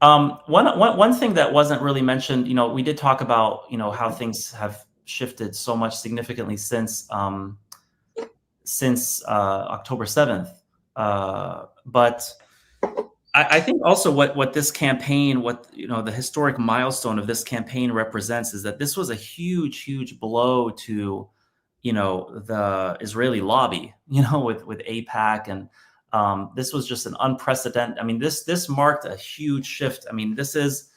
One thing that wasn't really mentioned, we did talk about, how things have shifted so much significantly since October 7th. But I think also what this campaign, the historic milestone of this campaign represents is that this was a huge blow to, the Israeli lobby, with AIPAC, and this was just an unprecedented. I mean, this marked a huge shift. I mean, this is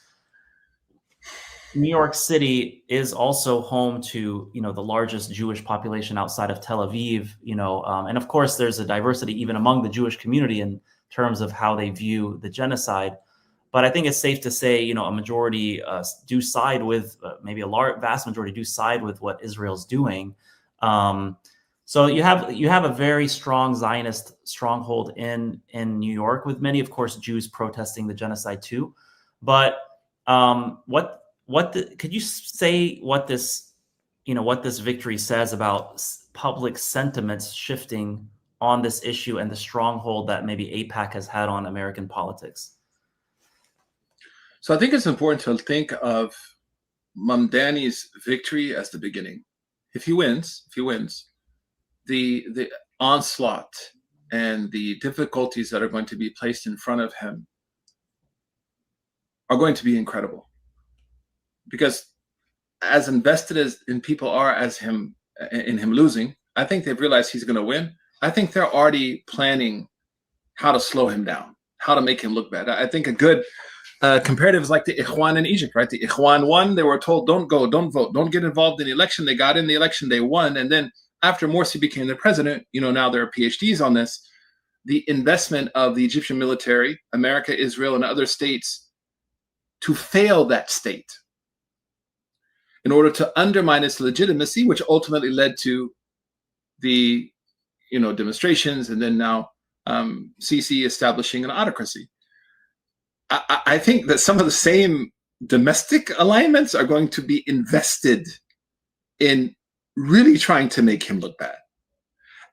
New York City is also home to, the largest Jewish population outside of Tel Aviv, and of course there's a diversity even among the Jewish community in terms of how they view the genocide. But I think it's safe to say, a majority do side with, maybe vast majority do side with what Israel's doing. So you have a very strong Zionist stronghold in New York, with many, of course, Jews protesting the genocide too. But could you say what this victory says about public sentiments shifting on this issue and the stronghold that maybe AIPAC has had on American politics? So I think it's important to think of Mamdani's victory as the beginning. If he wins, the onslaught and the difficulties that are going to be placed in front of him are going to be incredible. Because as invested as in people are in him losing, I think they've realized he's going to win. I think they're already planning how to slow him down, how to make him look bad. I think a good comparative is like the Ikhwan in Egypt, right? The Ikhwan won. They were told, don't go, don't vote, don't get involved in the election. They got in the election, they won. And then after Morsi became the president, now there are PhDs on this, the investment of the Egyptian military, America, Israel, and other states to fail that state in order to undermine its legitimacy, which ultimately led to the demonstrations, and then now Sisi establishing an autocracy. I think that some of the same domestic alignments are going to be invested in really trying to make him look bad.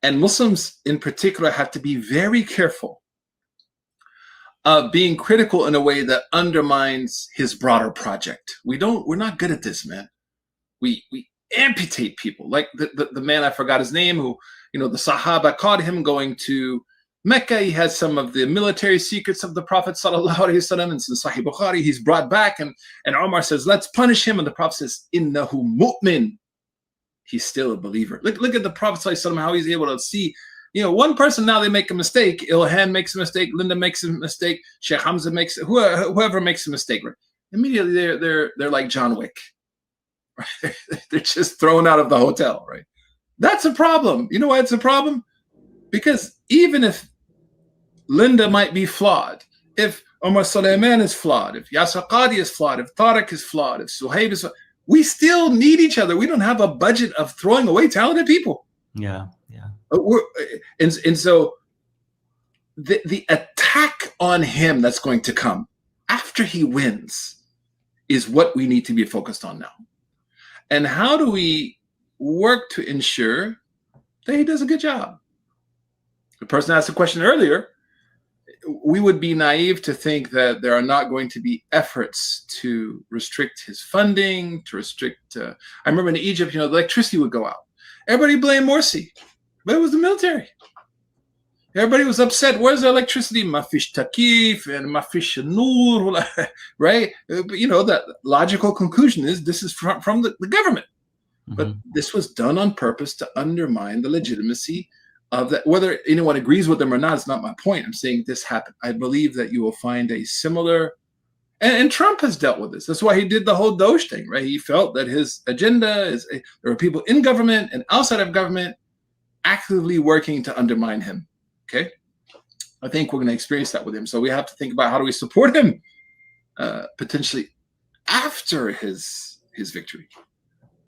And Muslims in particular have to be very careful of being critical in a way that undermines his broader project. We're not good at this, man. We amputate people. Like the man, I forgot his name, who, the Sahaba caught him going to Mecca. He has some of the military secrets of the Prophet sallallahu alaihi wasallam, and in Sahih Bukhari, he's brought back, and Omar says, let's punish him. And the Prophet says, innahu mu'min. He's still a believer. Look at the Prophet sallallahu alaihi wasallam, how he's able to see, one person, now they make a mistake. Ilhan makes a mistake. Linda makes a mistake. Sheikh Hamza makes, whoever makes a mistake, right? Immediately they're like John Wick. Right? They're just thrown out of the hotel, right? That's a problem. You know why it's a problem? Because even if Linda might be flawed, if Omar Suleiman is flawed, if Yasser Qadi is flawed, if Tariq is flawed, if Suhaib is flawed, we still need each other. We don't have a budget of throwing away talented people. Yeah. And so the attack on him that's going to come after he wins is what we need to be focused on now. And how do we work to ensure that he does a good job? The person asked a question earlier. We would be naive to think that there are not going to be efforts to restrict his funding, to restrict. I remember in Egypt, the electricity would go out. Everybody blamed Morsi, but it was the military. Everybody was upset. Where's the electricity? Mafish takif and mafish nur, right? But that logical conclusion is this is from the government. Mm-hmm. But this was done on purpose to undermine the legitimacy of that. Whether anyone agrees with them or not is not my point. I'm saying this happened. I believe that you will find a similar, and Trump has dealt with this. That's why he did the whole Doge thing, right? He felt that his agenda is, there are people in government and outside of government actively working to undermine him. Okay, I think we're going to experience that with him. So we have to think about how do we support him potentially after his victory.